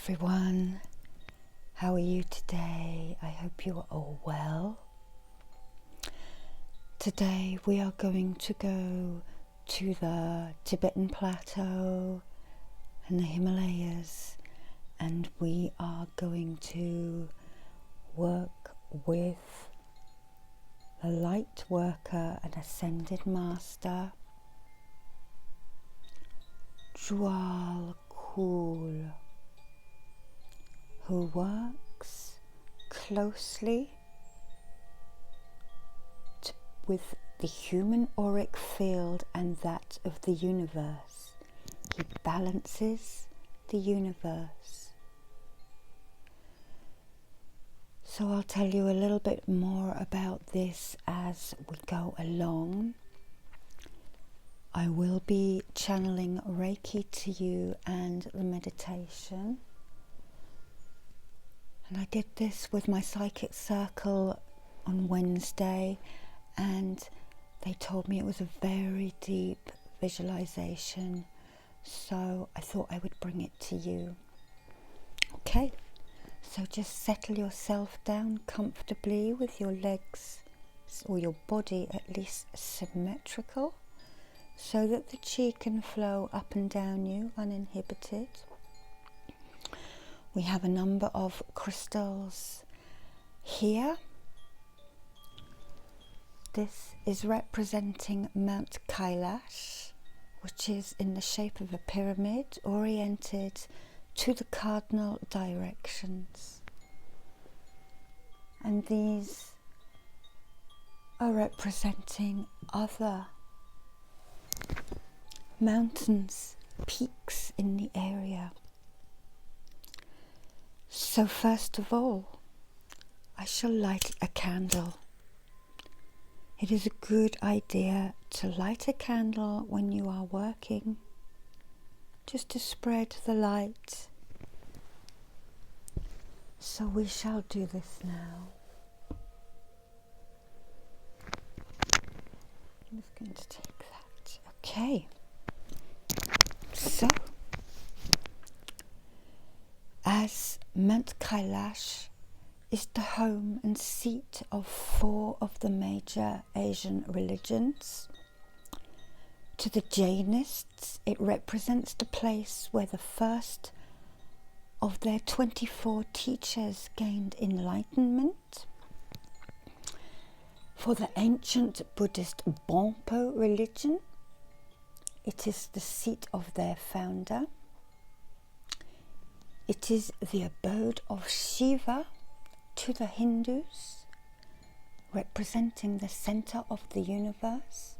everyone, how are you today? I hope you are all well. Today we are going to go to the Tibetan plateau and the Himalayas, and we are going to work with the light worker and Ascended Master, Jwal Khul, who works closely with the human auric field and that of the universe. He balances the universe. So I'll tell you a little bit more about this as we go along. I will be channeling Reiki to you and the meditation. And I did this with my psychic circle on Wednesday, and they told me it was a very deep visualization, so I thought I would bring it to you. Okay, so just settle yourself down comfortably with your legs or your body at least symmetrical, so that the chi can flow up and down you uninhibited. We have a number of crystals here. This is representing Mount Kailash, which is in the shape of a pyramid oriented to the cardinal directions. And these are representing other mountains, peaks in the area. So first of all, I shall light a candle. It is a good idea to light a candle when you are working, just to spread the light. So we shall do this now. I'm just going to take that. Okay. So, as Mount Kailash is the home and seat of 4 of the major Asian religions, to the Jainists it represents the place where the first of their 24 teachers gained enlightenment. For the ancient Buddhist Bonpo religion, it is the seat of their founder. It is the abode of Shiva to the Hindus, representing the center of the universe,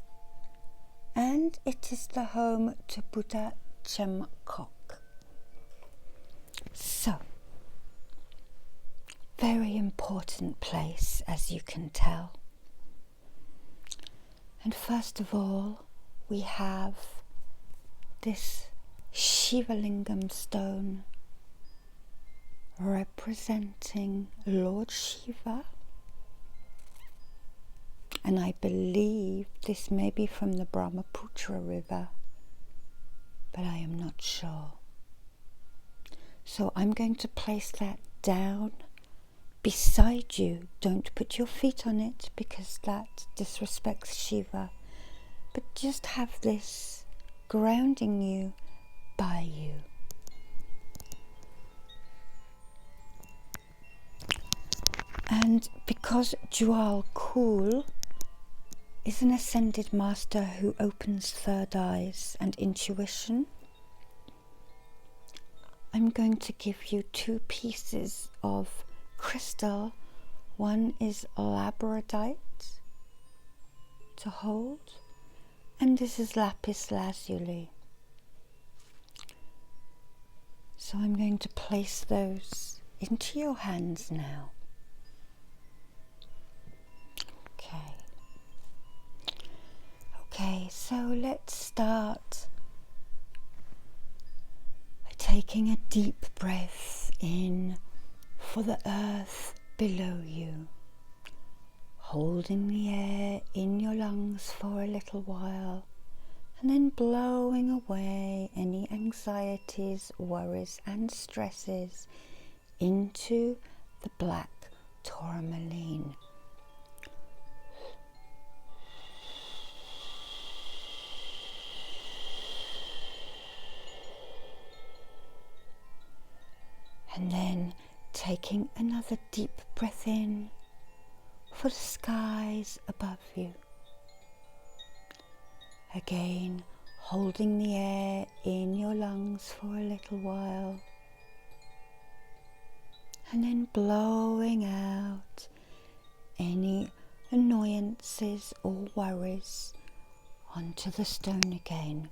and it is the home to Buddha Chemkok. So, very important place, as you can tell. And first of all, we have this Shiva Lingam stone representing Lord Shiva, and I believe this may be from the Brahmaputra river, but I am not sure. So I'm going to place that down beside you. Don't put your feet on it because that disrespects Shiva, but just have this grounding you by you. And because Jwal Khul is an Ascended Master who opens third eyes and intuition, I'm going to give you 2 pieces of crystal. One is labradorite to hold, and this is lapis lazuli. So I'm going to place those into your hands now. Okay, so let's start by taking a deep breath in for the earth below you, holding the air in your lungs for a little while and then blowing away any anxieties, worries and stresses into the black tourmaline. And then taking another deep breath in for the skies above you. Again, holding the air in your lungs for a little while. And then blowing out any annoyances or worries onto the stone again.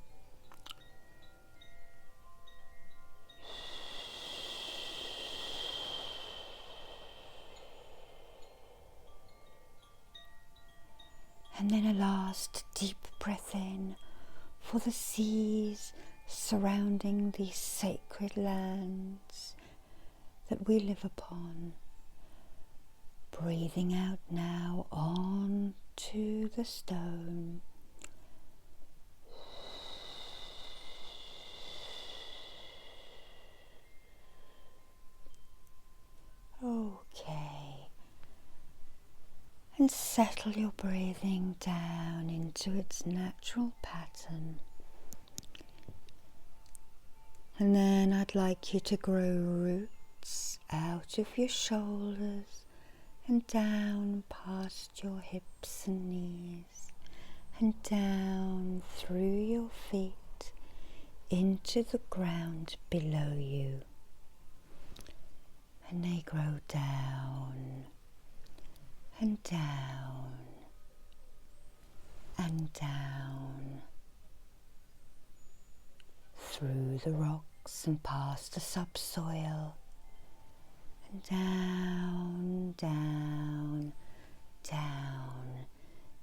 And then a last deep breath in for the seas surrounding these sacred lands that we live upon. Breathing out now onto the stone. Okay. And settle your breathing down into its natural pattern. And then I'd like you to grow roots out of your shoulders and down past your hips and knees and down through your feet into the ground below you. And they grow down and down and down through the rocks and past the subsoil and down, down, down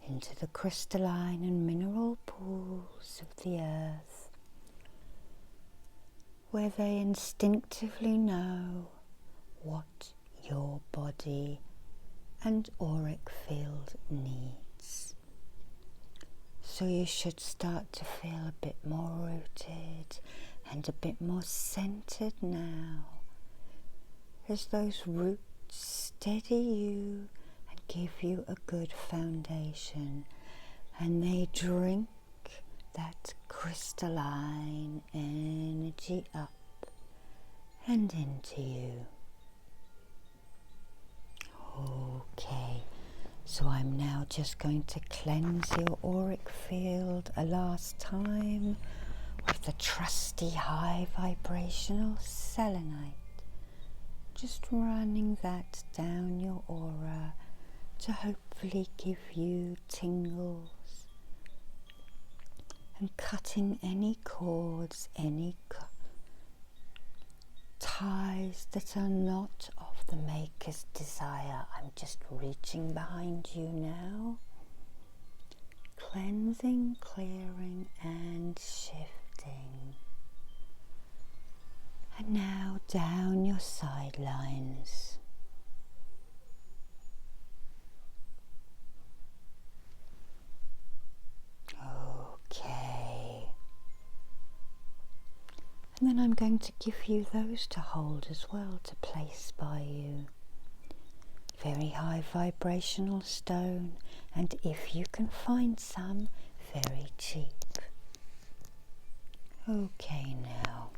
into the crystalline and mineral pools of the earth, where they instinctively know what your body and auric field needs. So you should start to feel a bit more rooted and a bit more centered now, as those roots steady you and give you a good foundation, and they drink that crystalline energy up and into you. Okay, so I'm now just going to cleanse your auric field a last time with the trusty high vibrational selenite. Just running that down your aura to hopefully give you tingles and cutting any cords, any ties that are not of the Maker's desire. I'm just reaching behind you now, cleansing, clearing and shifting. And now down your sidelines. Okay. And then I'm going to give you those to hold as well, to place by you. Very high vibrational stone, and if you can find some, very cheap. Okay, now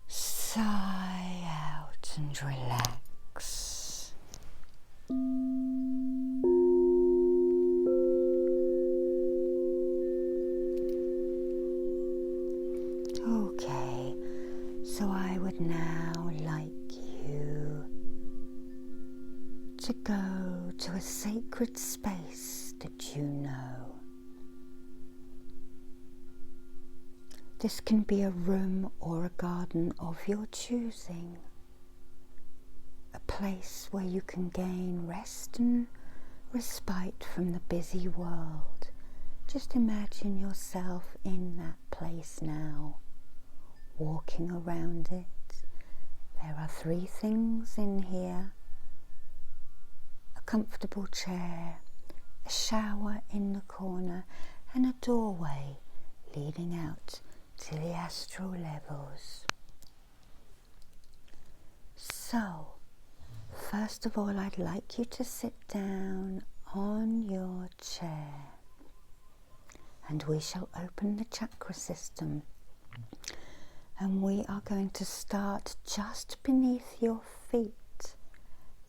sigh out and relax. Okay, so I would now like you to go to a sacred space that you know. This can be a room or a garden of your choosing, a place where you can gain rest and respite from the busy world. Just imagine yourself in that place now, walking around it. There are 3 things in here: a comfortable chair, a shower in the corner, and a doorway leading out to the astral levels. So, first of all, I'd like you to sit down on your chair, and we shall open the chakra system. And we are going to start just beneath your feet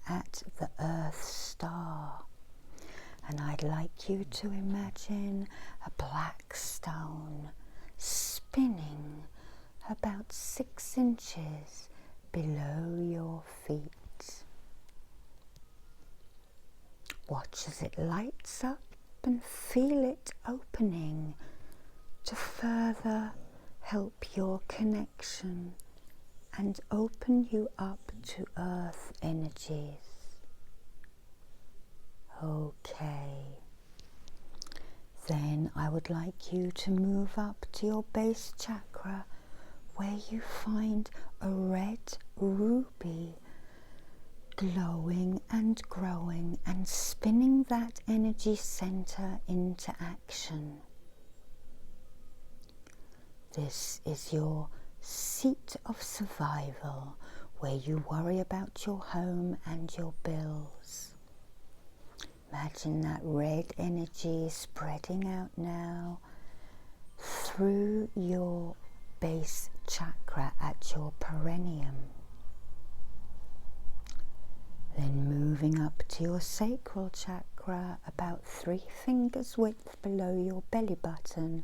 at the Earth Star. And I'd like you to imagine a black stone spinning about 6 inches below your feet. Watch as it lights up and feel it opening to further help your connection and open you up to earth energies. Okay. Then I would like you to move up to your base chakra, where you find a red ruby glowing and growing and spinning that energy center into action. This is your seat of survival, where you worry about your home and your bills. Imagine that red energy spreading out now through your base chakra at your perineum. Then moving up to your sacral chakra, about 3 fingers width below your belly button,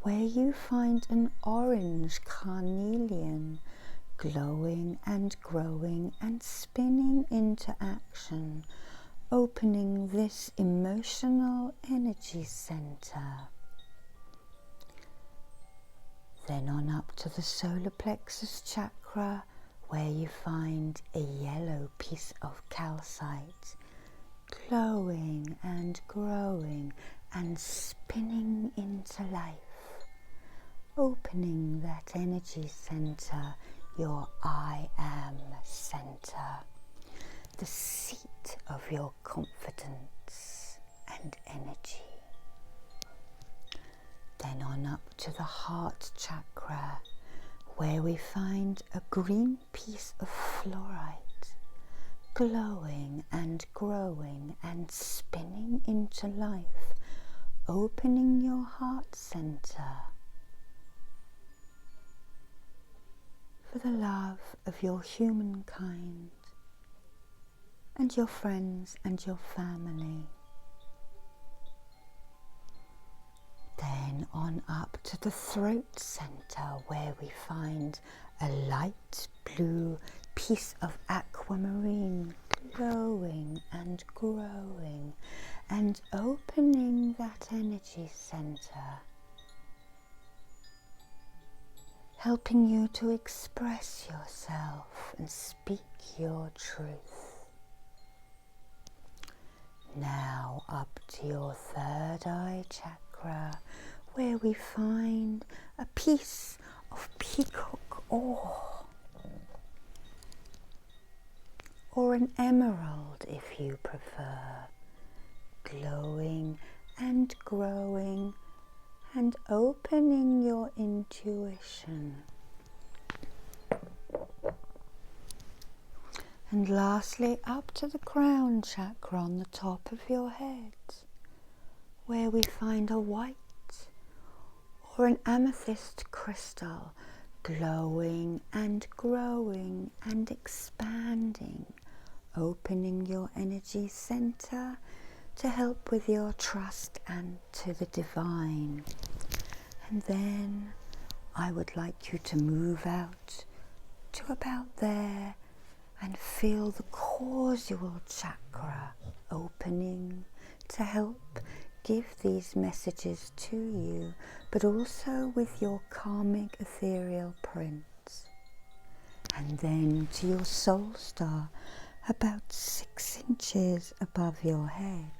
where you find an orange carnelian glowing and growing and spinning into action, opening this emotional energy center. Then on up to the solar plexus chakra, where you find a yellow piece of calcite glowing and growing and spinning into life, opening that energy center, your I am center, the seat of your confidence and energy. Then on up to the heart chakra, where we find a green piece of fluorite glowing and growing and spinning into life, opening your heart center for the love of your humankind and your friends and your family. Then on up to the throat center, where we find a light blue piece of aquamarine glowing and growing and opening that energy center, helping you to express yourself and speak your truth. Now up to your third eye chakra, where we find a piece of peacock ore, or an emerald if you prefer, glowing and growing and opening your intuition. And lastly, up to the crown chakra on the top of your head, where we find a white or an amethyst crystal glowing and growing and expanding, opening your energy center to help with your trust and to the divine. And then I would like you to move out to about there and feel the causal chakra opening to help give these messages to you, but also with your karmic ethereal prints. And then to your soul star, about 6 inches above your head,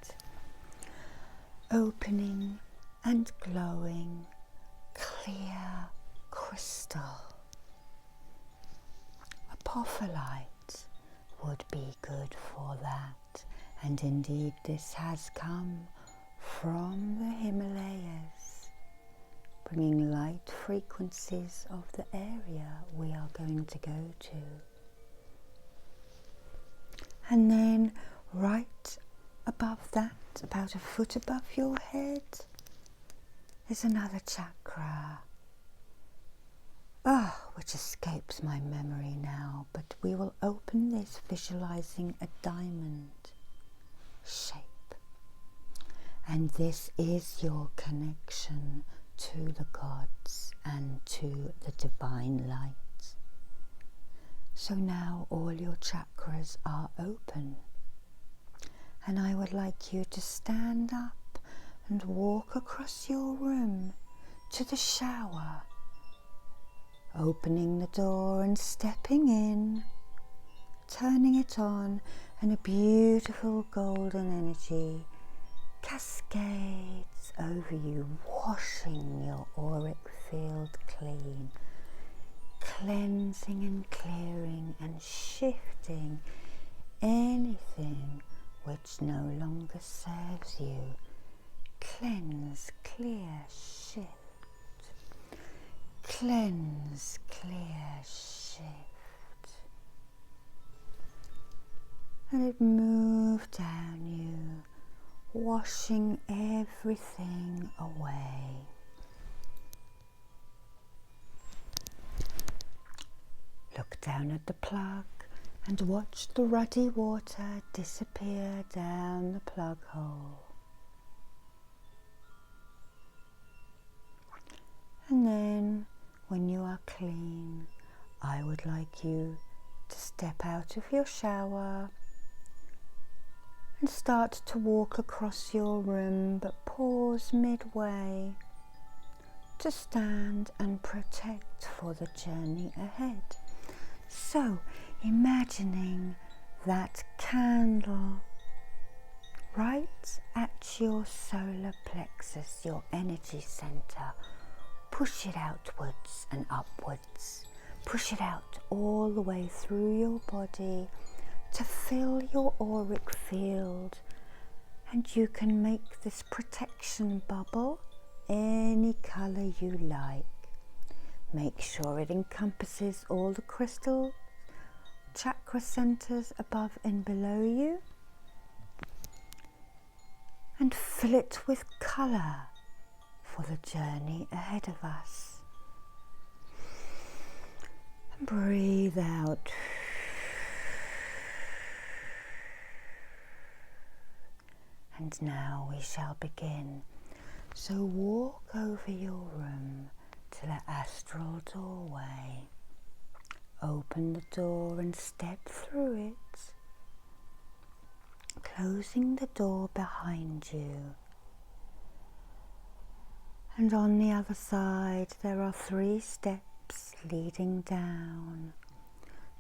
opening and glowing clear crystal. Apophyllite would be good for that, and indeed this has come from the Himalayas, bringing light frequencies of the area we are going to go to. And then right above that, about a foot above your head, is another chakra, which escapes my memory now, but we will open this visualizing a diamond shape. And this is your connection to the gods and to the divine light. So now all your chakras are open. And I would like you to stand up and walk across your room to the shower, opening the door and stepping in, turning it on, and a beautiful golden energy cascades over you, washing your auric field clean, cleansing and clearing and shifting anything which no longer serves you. Cleanse, clear, shift. Cleanse, clear, shift. And it moves down you, washing everything away. Look down at the plug and watch the ruddy water disappear down the plug hole. And then, when you are clean, I would like you to step out of your shower and start to walk across your room, but pause midway to stand and protect for the journey ahead. So, imagining that candle right at your solar plexus, your energy center. Push it outwards and upwards. Push it out all the way through your body to fill your auric field, and you can make this protection bubble any color you like. Make sure it encompasses all the crystal chakra centers above and below you, and fill it with color for the journey ahead of us. And breathe out. And now we shall begin. So walk over your room to the astral doorway. Open the door and step through it, closing the door behind you. And on the other side there are 3 steps leading down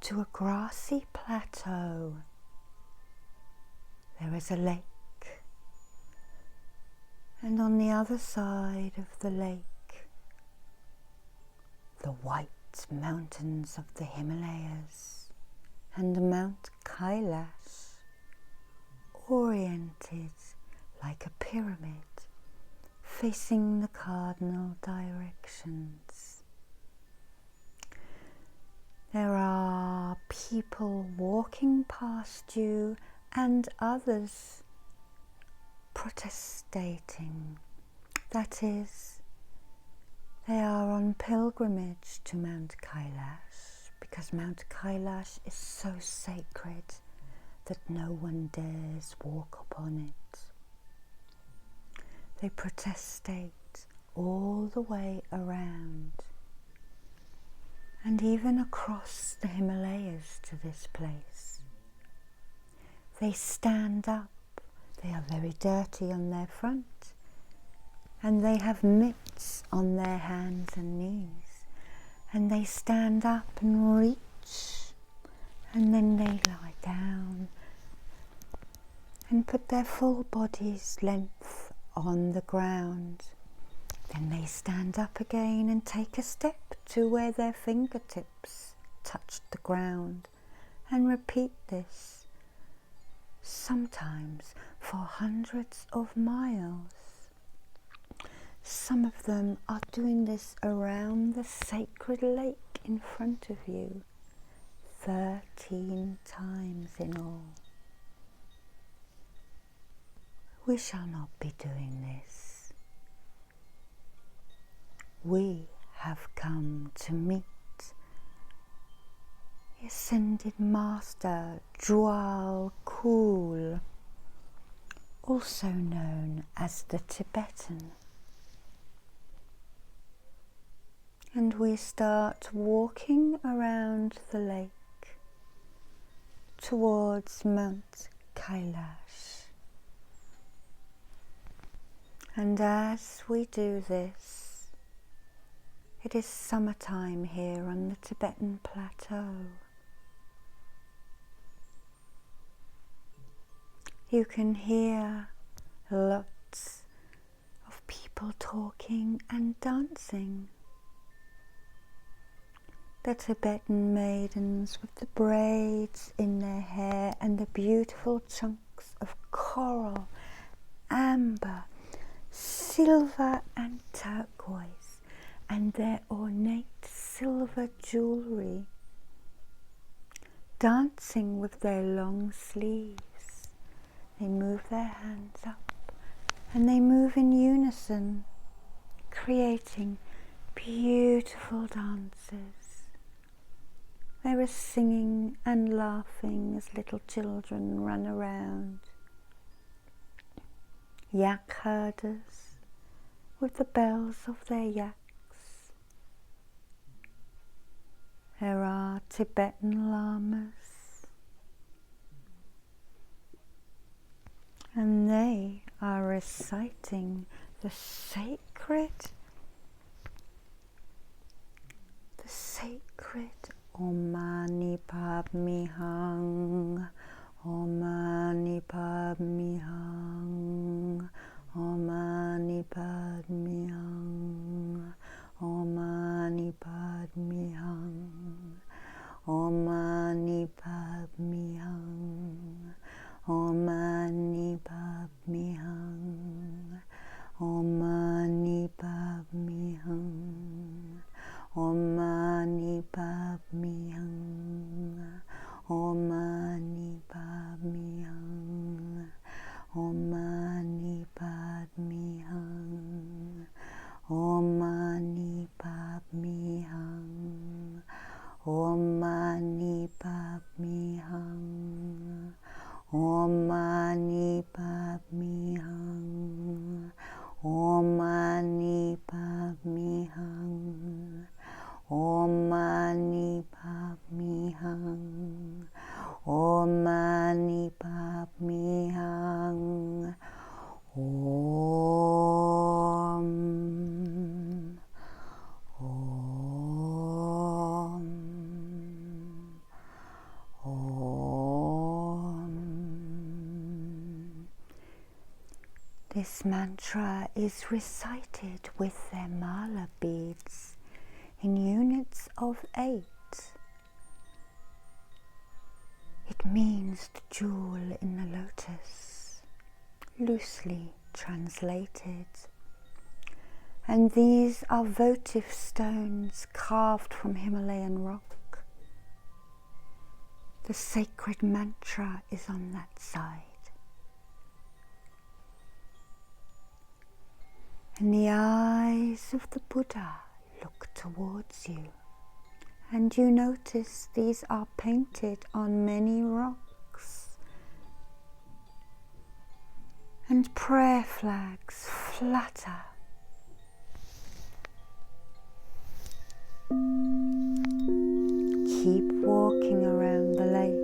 to a grassy plateau. There is a lake. And on the other side of the lake, the white mountains of the Himalayas and Mount Kailash, oriented like a pyramid, facing the cardinal directions. There are people walking past you and others protestating. That is, they are on pilgrimage to Mount Kailash, because Mount Kailash is so sacred that no one dares walk upon it. They protestate all the way around and even across the Himalayas to this place. They stand up. They are very dirty on their front, and they have mitts on their hands and knees, and they stand up and reach, and then they lie down and put their full body's length on the ground. Then they stand up again and take a step to where their fingertips touch the ground, and repeat this, sometimes for hundreds of miles. Some of them are doing this around the sacred lake in front of you, 13 times in all. We shall not be doing this. We have come to meet the Ascended Master Djwhal Khul, also known as the Tibetan. And we start walking around the lake towards Mount Kailash. And as we do this, it is summertime here on the Tibetan plateau. You can hear lots of people talking and dancing. The Tibetan maidens with the braids in their hair and the beautiful chunks of coral, amber, silver and turquoise, and their ornate silver jewellery, dancing with their long sleeves. They move their hands up and they move in unison, creating beautiful dances. There is singing and laughing as little children run around. Yak herders with the bells of their yaks. There are Tibetan lamas, and they are reciting the sacred Om Mani Padme Hum, Om Mani Padme Hum, Om Mani Padme Hum, Om Mani Padme Hum, Om Mani Padme Hum, Om Mani Padme Hum, Om Mani Padme Hum, Om Mani Padme Hum, Om Mani Padme Hum, Om Mani Padme Hum, Om Mani Padme Hum, Om Mani Padme Hum, Om Mani Padme Hum, Om Mani Padme Hum, Om Mani Padme Hum, Om Mani Padme Hum, This mantra is recited with their mala beads in units of 8. It means the jewel in the lotus, loosely translated. And these are votive stones carved from Himalayan rock. The sacred mantra is on that side. And the eyes of the Buddha look towards you, and you notice these are painted on many rocks, and prayer flags flutter. Keep walking around the lake.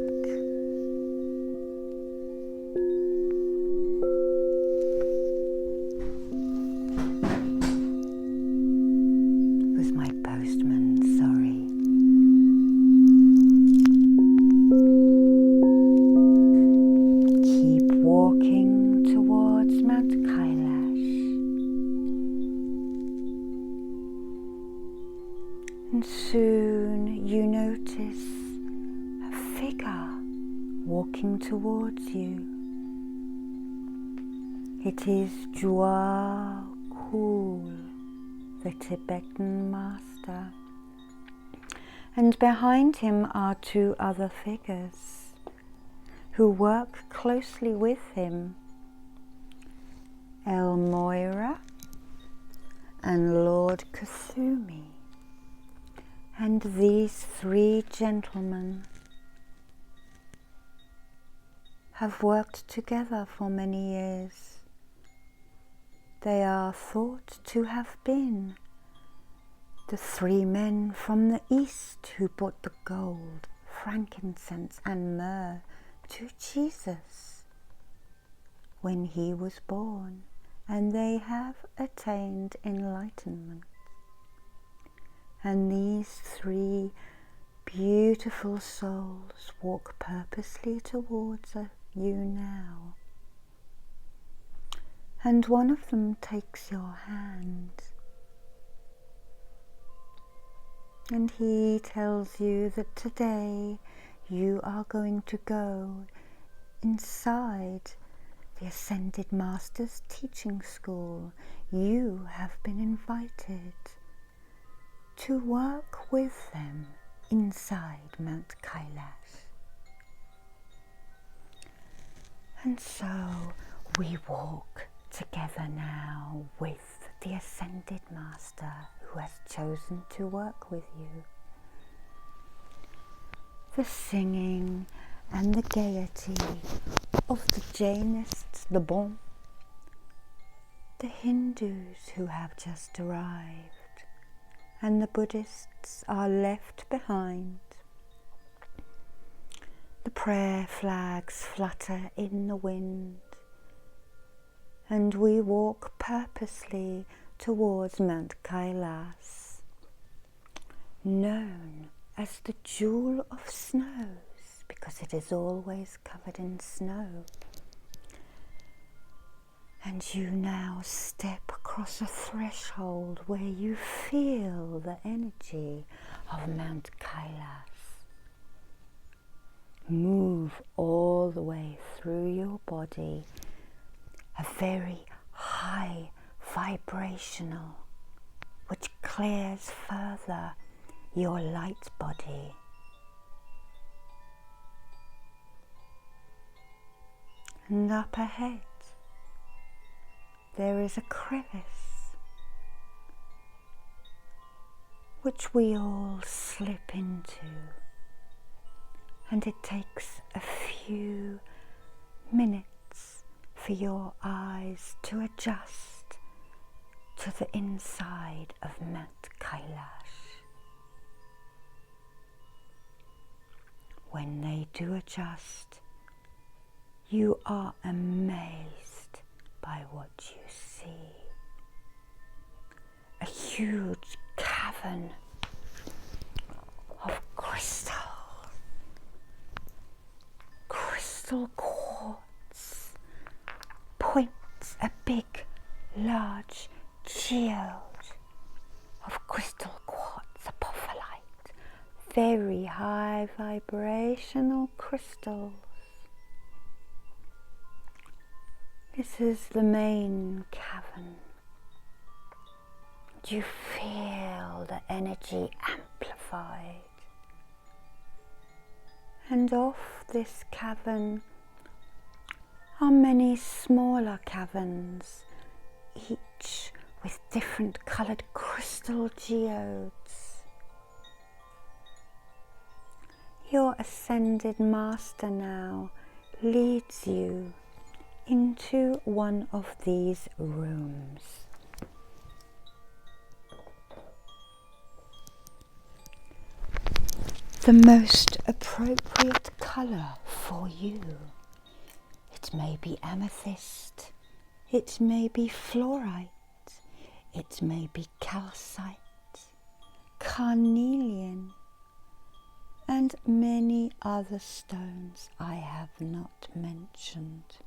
And soon you notice a figure walking towards you. It is Jua Kul, the Tibetan Master, and behind him are two other figures who work closely with him, El Moira and Lord Kuthumi. And these three gentlemen have worked together for many years. They are thought to have been the three men from the east who brought the gold, frankincense and myrrh to Jesus when he was born, and they have attained enlightenment. And these three beautiful souls walk purposely towards you now. And one of them takes your hand, and he tells you that today you are going to go inside the Ascended Master's teaching school. You have been invited to work with them inside Mount Kailash. And so we walk together now with the Ascended Master who has chosen to work with you. The singing and the gaiety of the Jainists, the Bon, the Hindus who have just arrived, and the Buddhists are left behind. The prayer flags flutter in the wind, and we walk purposely towards Mount Kailash, known as the Jewel of Snows, because it is always covered in snow. And you now step across a threshold where you feel the energy of Mount Kailash move all the way through your body, a very high vibrational, which clears further your light body. And up ahead there is a crevice which we all slip into, and it takes a few minutes for your eyes to adjust to the inside of Mount Kailash. When they do adjust, you are amazed by what you see. A huge cavern of crystal quartz points a big, large geode of crystal quartz apophyllite, very high vibrational crystals. This is the main cavern. You feel the energy amplified. And off this cavern are many smaller caverns, each with different coloured crystal geodes. Your Ascended Master now leads you into one of these rooms. The most appropriate colour for you. It may be amethyst, it may be fluorite, it may be calcite, carnelian, and many other stones I have not mentioned.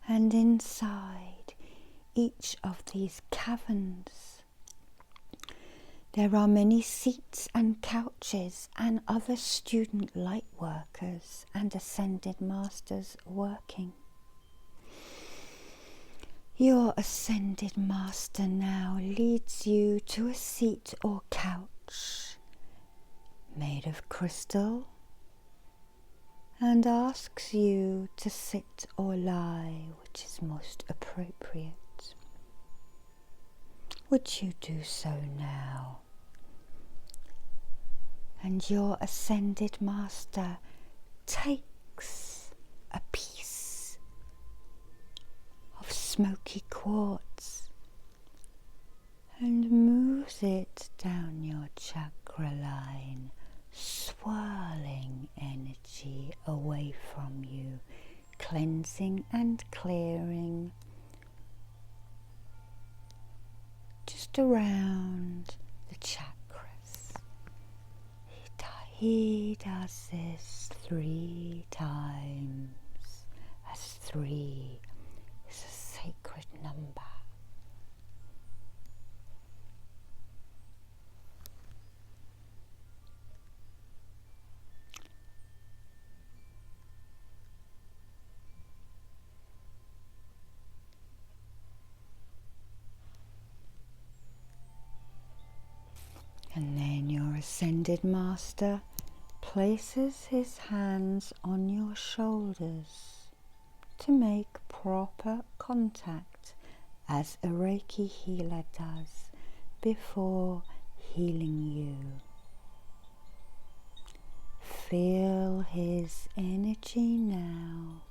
And inside each of these caverns there are many seats and couches and other student light workers and Ascended Masters working. Your Ascended Master now leads you to a seat or couch made of crystal and asks you to sit or lie, which is most appropriate. Would you do so now? And your Ascended Master takes a piece of smoky quartz and moves it down your chakra line, swirling energy away from you, cleansing and clearing just around the chakras. He does this 3 times, as 3 is a sacred number. And then your Ascended Master places his hands on your shoulders to make proper contact, as a Reiki healer does before healing you. Feel his energy now.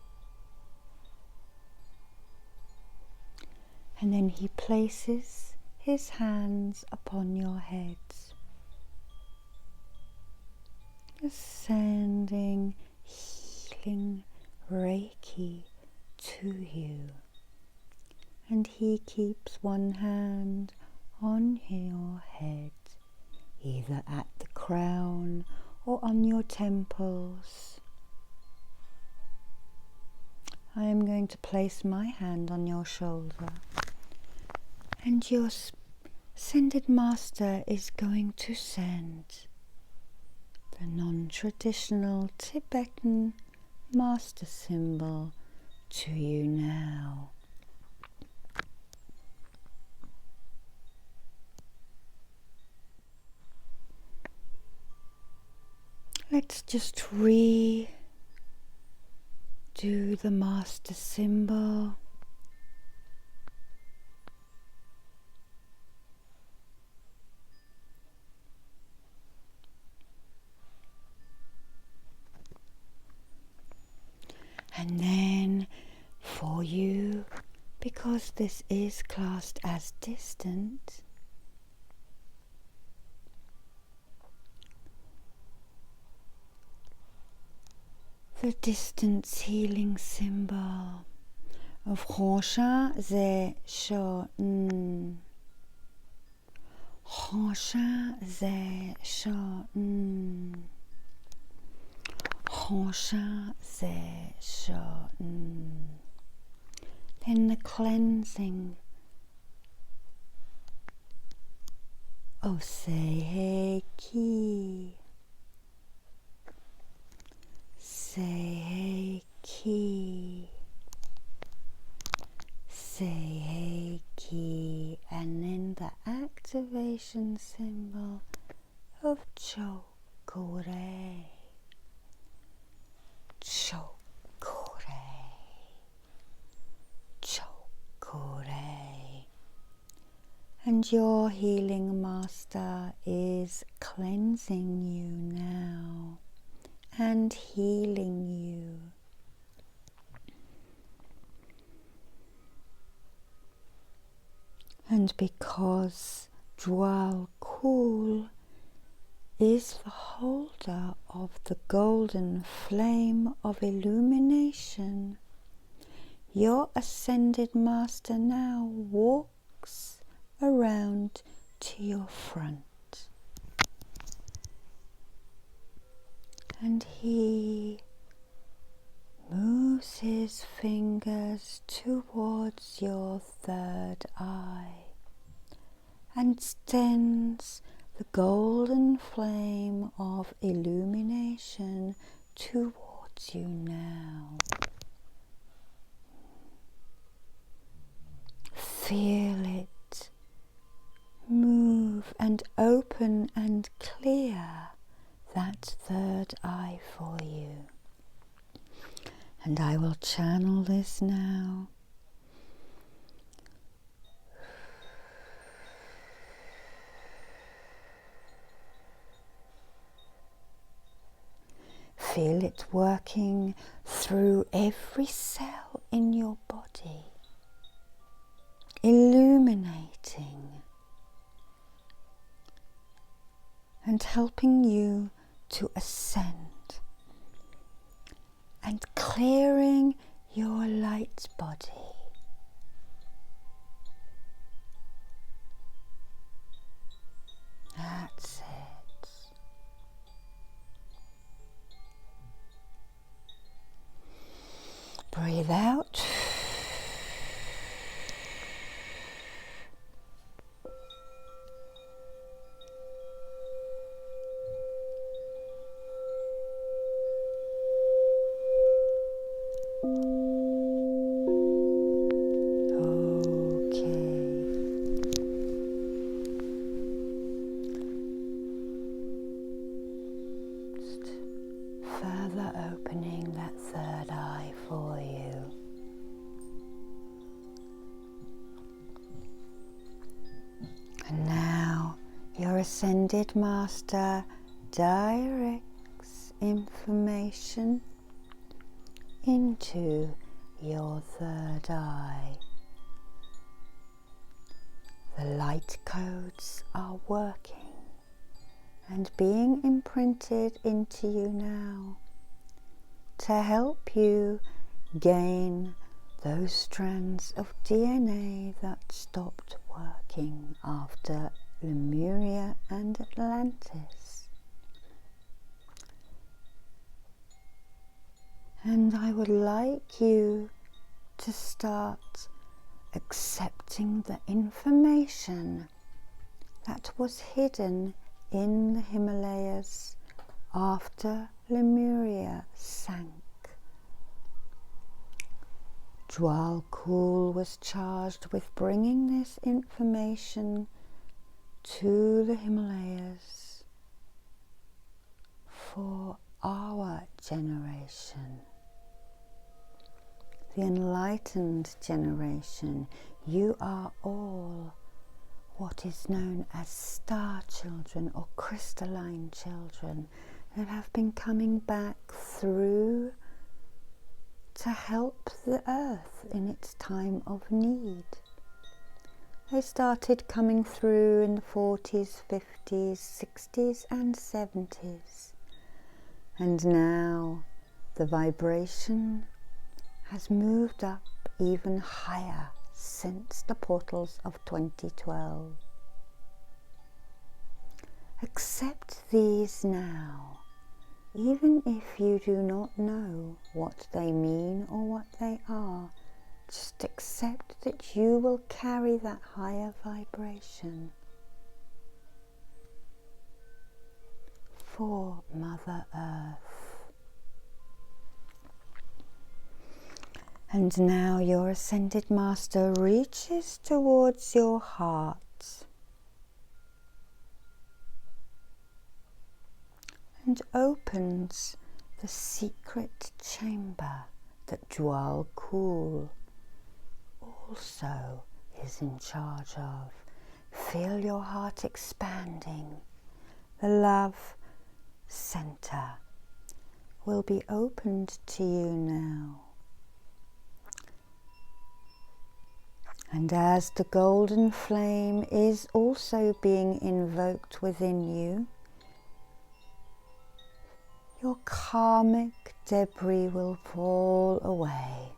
And then he places his hands upon your heads, sending healing Reiki to you. And he keeps one hand on your head, either at the crown or on your temples. I am going to place my hand on your shoulder, and your Ascended Master is going to send the non-traditional Tibetan master symbol to you now. Let's just redo the master symbol. And then for you, because this is classed as distant, the distance healing symbol of Honsha Ze Sho N. Honsha Ze Sho N. Honsha Ze Sho N. Then the cleansing of Sei Ki. Sei Ki. Sei Ki. And then the activation symbol of Chokure. Chokure. Chokure. And your healing master is cleansing you now and healing you. And because Dwal Kul is the holder of the golden flame of illumination, your Ascended Master now walks around to your front, and he moves his fingers towards your third eye and extends the golden flame of illumination towards you now. feel it move and open and clear that third eye for you. And I will channel this now. Feel it working through every cell in your body, illuminating and helping you to ascend and clearing your light body. That's it. Breathe out. Opening that third eye for you. And now your Ascended Master directs information into your third eye. The light codes are working and being imprinted into you now, to help you gain those strands of DNA that stopped working after Lemuria and Atlantis. And I would like you to start accepting the information that was hidden in the Himalayas after Lemuria sank. Djwhal Khul was charged with bringing this information to the Himalayas for our generation, the enlightened generation. You are all what is known as star children or crystalline children that have been coming back through to help the earth in its time of need. They started coming through in the 40s, 50s, 60s and 70s. And now the vibration has moved up even higher since the portals of 2012. Accept these now, even if you do not know what they mean or what they are. Just accept that you will carry that higher vibration for Mother Earth. And now your Ascended Master reaches towards your heart and opens the secret chamber that Djwhal Khul also is in charge of. Feel your heart expanding. The love center will be opened to you now. And as the golden flame is also being invoked within you, your karmic debris will fall away.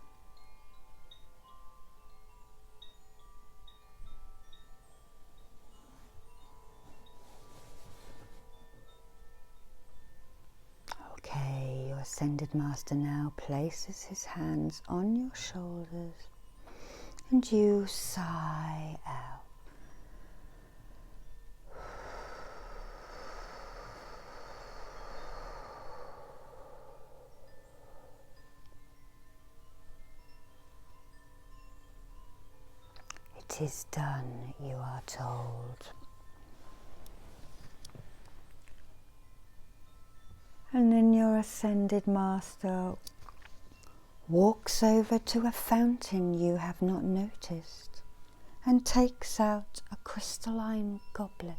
Okay, your Ascended Master now places his hands on your shoulders and you sigh out. It It is done, you are told. And then your Ascended Master walks over to a fountain you have not noticed and takes out a crystalline goblet.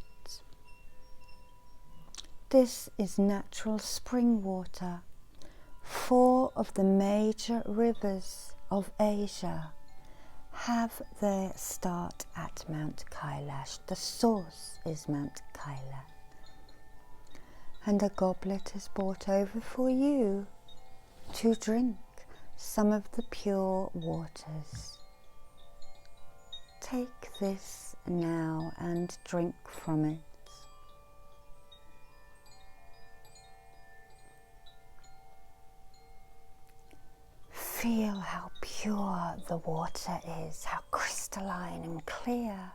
This is natural spring water. 4 of the major rivers of Asia have their start at Mount Kailash. The source is Mount Kailash. And a goblet is brought over for you to drink some of the pure waters. Take this now and drink from it. Feel how pure the water is, how crystalline and clear.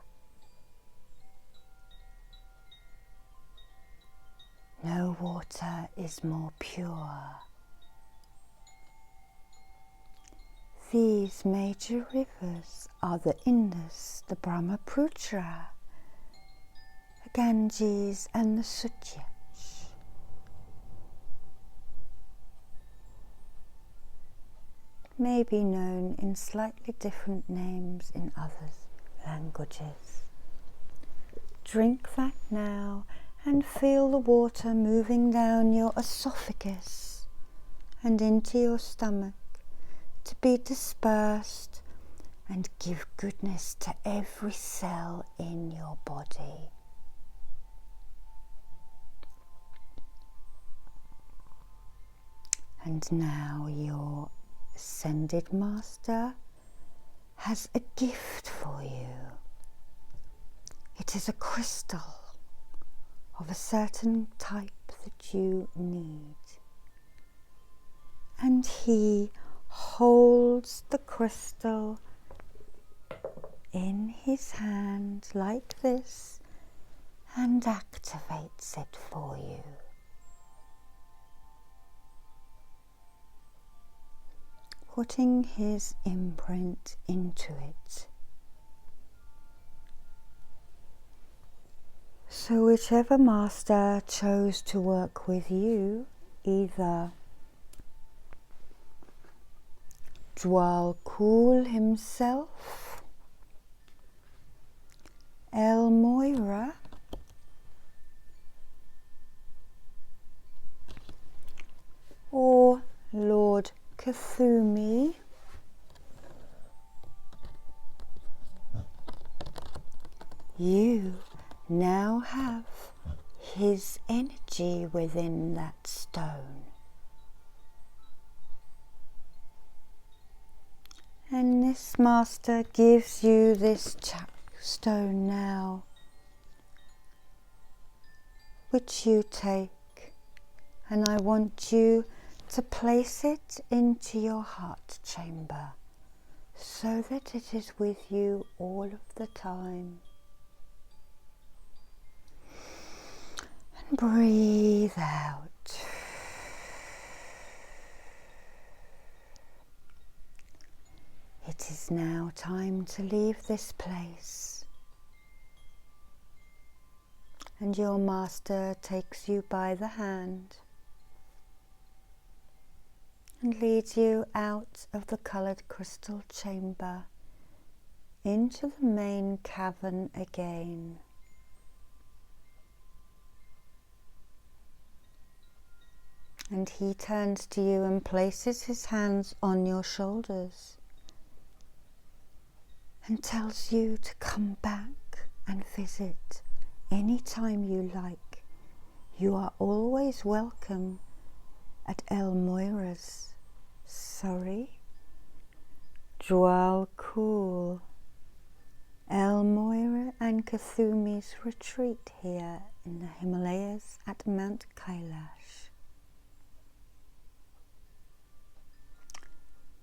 No water is more pure. These major rivers are the Indus, the Brahmaputra, the Ganges and the Sutlej. May be known in slightly different names in other languages. Drink that now and feel the water moving down your esophagus and into your stomach to be dispersed and give goodness to every cell in your body. And now your Ascended Master has a gift for you. It is a crystal of a certain type that you need. And he holds the crystal in his hand like this and activates it for you. Putting his imprint into it. So whichever master chose to work with you, either Dwal Kul himself, El Moira, or Lord Kathumi, you now have his energy within that stone. And this master gives you this stone now, which you take, and I want you to place it into your heart chamber so that it is with you all of the time. And breathe out. It is now time to leave this place. And your master takes you by the hand and leads you out of the coloured crystal chamber into the main cavern again. And he turns to you and places his hands on your shoulders and tells you to come back and visit any time you like. You are always welcome at El Moira's, Dwal Kul, El Moira and Kathumi's retreat here in the Himalayas at Mount Kailash.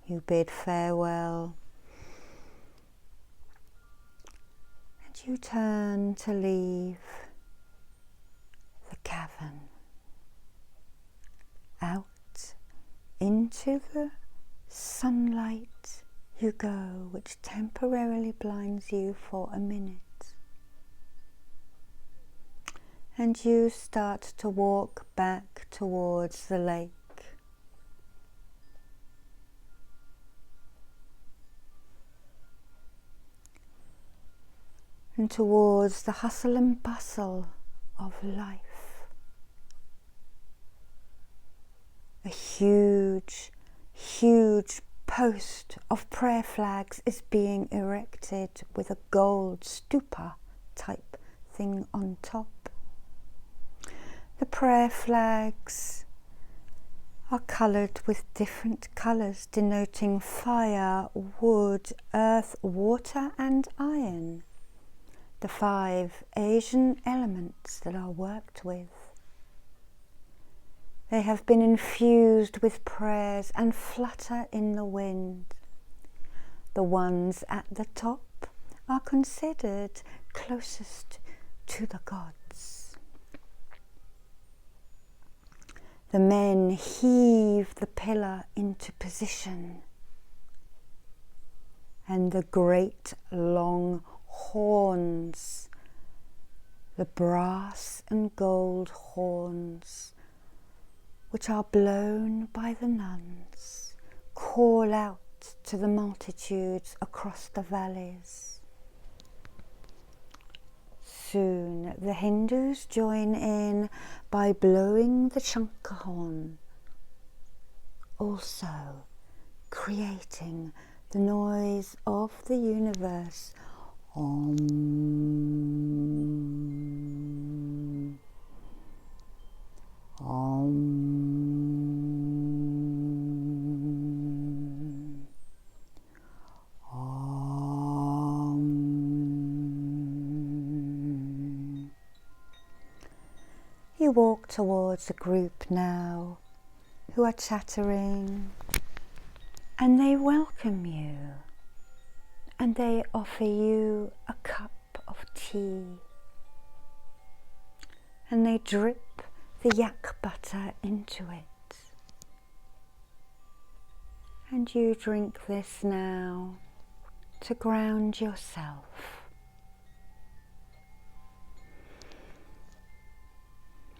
You bid farewell and you turn to leave the cavern out into the sunlight you go, which temporarily blinds you for a minute. And you start to walk back towards the lake. And towards the hustle and bustle of life. A huge, huge post of prayer flags is being erected with a gold stupa type thing on top. The prayer flags are coloured with different colours denoting fire, wood, earth, water and iron, the 5 Asian elements that are worked with. They have been infused with prayers and flutter in the wind. The ones at the top are considered closest to the gods. The men heave the pillar into position, and the great long horns, the brass and gold horns, which are blown by the nuns, call out to the multitudes across the valleys. Soon the Hindus join in by blowing the Shankha horn, also creating the noise of the universe. Om. Om. Om. You walk towards a group now who are chattering, and they welcome you, and they offer you a cup of tea, and they drip the yak butter into it, and you drink this now to ground yourself.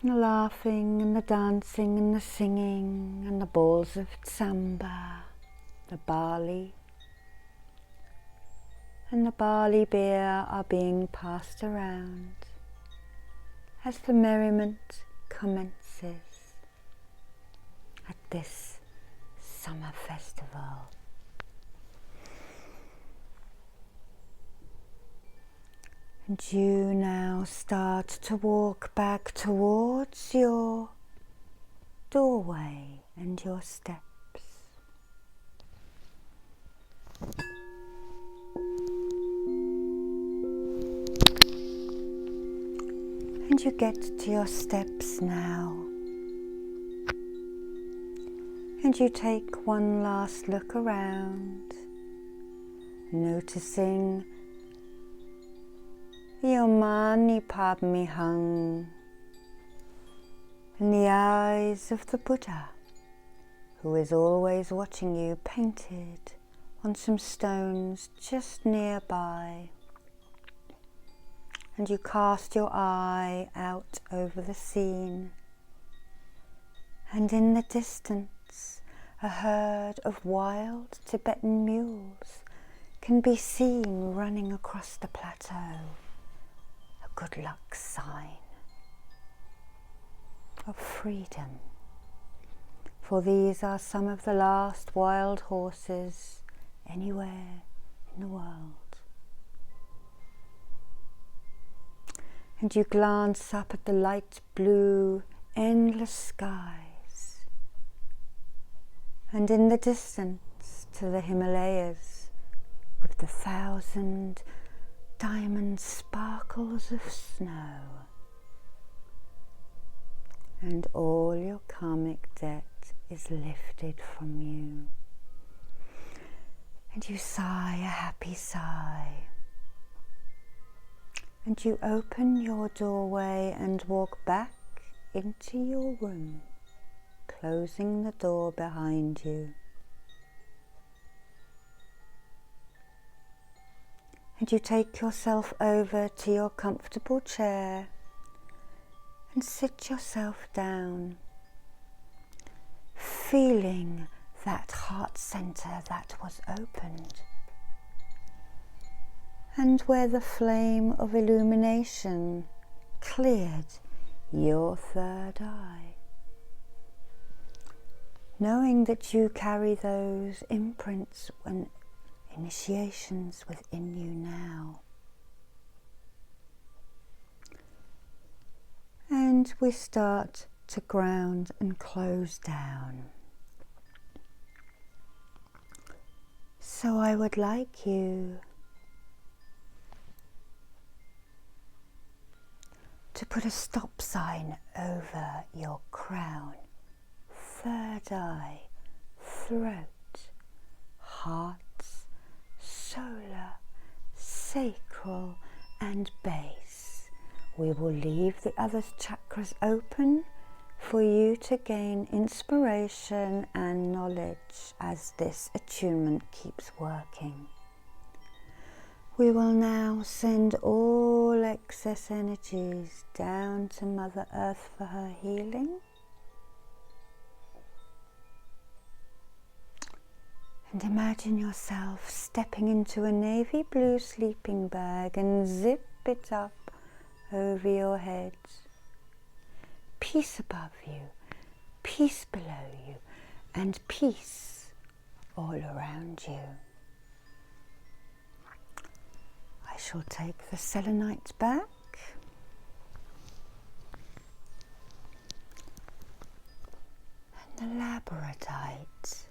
The laughing and the dancing and the singing and the balls of tsamba, the barley and the barley beer are being passed around as the merriment commences at this summer festival. And you now start to walk back towards your doorway and your steps. And you get to your steps now. And you take one last look around, noticing Yomani Padme Hung in the eyes of the Buddha, who is always watching you, painted on some stones just nearby. And you cast your eye out over the scene, and in the distance a herd of wild Tibetan mules can be seen running across the plateau. Good luck sign of freedom, for these are some of the last wild horses anywhere in the world. And you glance up at the light blue, endless skies, and in the distance to the Himalayas with the 1,000 diamond sparkles of snow, and all your karmic debt is lifted from you, and you sigh a happy sigh, and you open your doorway and walk back into your room, closing the door behind you. And you take yourself over to your comfortable chair and sit yourself down, feeling that heart center that was opened, and where the flame of illumination cleared your third eye, knowing that you carry those imprints and initiations within you now. And we start to ground and close down. So I would like you to put a stop sign over your crown, third eye, throat, heart, solar, sacral and base. We will leave the other chakras open for you to gain inspiration and knowledge as this attunement keeps working. We will now send all excess energies down to Mother Earth for her healing. And imagine yourself stepping into a navy blue sleeping bag and zip it up over your head. Peace above you, peace below you, and peace all around you. I shall take the selenite back. And the labradorite.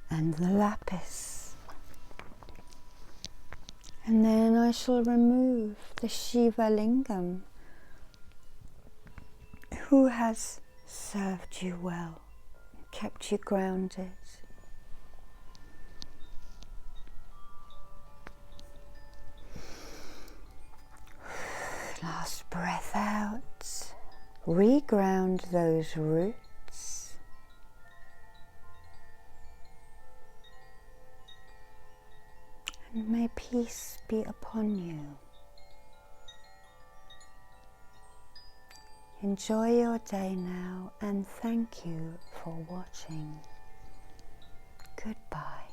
And the lapis. And then I shall remove the Shiva Lingam, who has served you well, kept you grounded. Last breath out, reground those roots. And may peace be upon you. Enjoy your day now and thank you for watching. Goodbye.